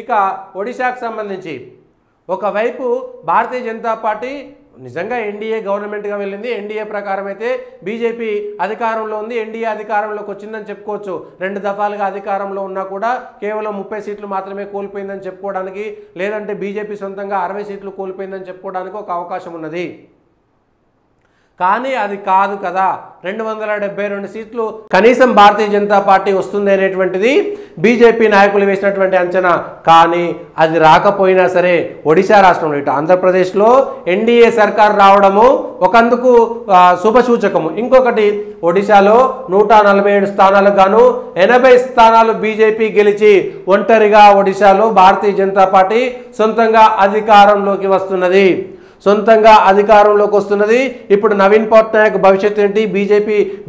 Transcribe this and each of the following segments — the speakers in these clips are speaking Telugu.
ఇక ఒడిశాకు సంబంధించి ఒకవైపు భారతీయ జనతా పార్టీ నిజంగా ఎన్డీఏ గవర్నమెంట్గా వెళ్ళింది. ఎన్డీఏ ప్రకారం అయితే బీజేపీ అధికారంలో ఉంది. ఎన్డీఏ అధికారంలోకి వచ్చిందని చెప్పుకోవచ్చు. 2 దఫాలుగా అధికారంలో ఉన్నా కూడా కేవలం 30 సీట్లు మాత్రమే కోల్పోయిందని చెప్పుకోవడానికి, లేదంటే బీజేపీ సొంతంగా 60 సీట్లు కోల్పోయిందని చెప్పుకోవడానికి ఒక అవకాశం ఉన్నది. కానీ అది కాదు కదా. 272 సీట్లు కనీసం భారతీయ జనతా పార్టీ వస్తుంది అనేటువంటిది బీజేపీ నాయకులు వేసినటువంటి అంచనా. కానీ అది రాకపోయినా సరే ఒడిశా రాష్ట్రంలో ఇటు ఆంధ్రప్రదేశ్లో ఎన్డీఏ సర్కార్ రావడము ఒకందుకు శుభసూచకము. ఇంకొకటి ఒడిశాలో 147 స్థానాలకు గాను 80 స్థానాలు బీజేపీ గెలిచి ఒంటరిగా ఒడిశాలో భారతీయ జనతా పార్టీ సొంతంగా అధికారంలోకి వస్తున్నది. ఇప్పుడు నవీన్ పట్నాయక్ భవిష్యత్తు ఏంటి,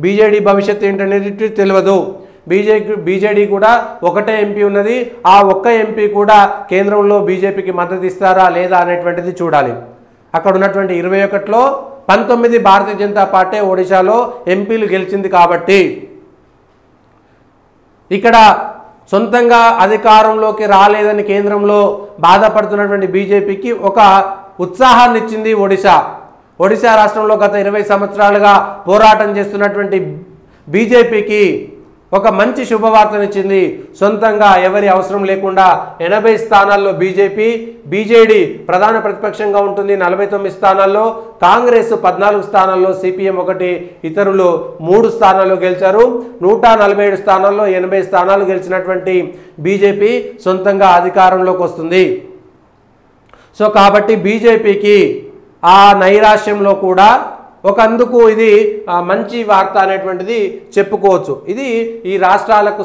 బీజేడీ భవిష్యత్తు ఏంటి అనేది తెలియదు. బీజేడీ కూడా ఒకటే ఎంపీ ఉన్నది. ఆ ఒక్క ఎంపీ కూడా కేంద్రంలో బీజేపీకి మద్దతు ఇస్తారా లేదా అనేటువంటిది చూడాలి. అక్కడ ఉన్నటువంటి 21లో 19 భారతీయ జనతా పార్టీ ఒడిశాలో ఎంపీలు గెలిచింది. కాబట్టి ఇక్కడ సొంతంగా అధికారంలోకి రాలేదని కేంద్రంలో బాధపడుతున్నటువంటి బీజేపీకి ఒక ఉత్సాహాన్ని ఇచ్చింది ఒడిశా రాష్ట్రంలో గత 20 సంవత్సరాలుగా పోరాటం చేస్తున్నటువంటి బీజేపీకి ఒక మంచి శుభవార్తనిచ్చింది. సొంతంగా ఎవరి అవసరం లేకుండా 80 స్థానాల్లో బీజేడీ ప్రధాన ప్రతిపక్షంగా ఉంటుంది. 49 స్థానాల్లో కాంగ్రెస్, 14 స్థానాల్లో సిపిఎం 1, ఇతరులు 3 స్థానాల్లో గెలిచారు. 147 స్థానాల్లో 80 స్థానాలు గెలిచినటువంటి బీజేపీ సొంతంగా అధికారంలోకి వస్తుంది. సో కాబట్టి బీజేపీకి ఆ నైరాశ్యంలో కూడా ఒకందుకు ఇది మంచి వార్త అనేటువంటిది చెప్పుకోవచ్చు. ఇది ఈ రాష్ట్రాలకు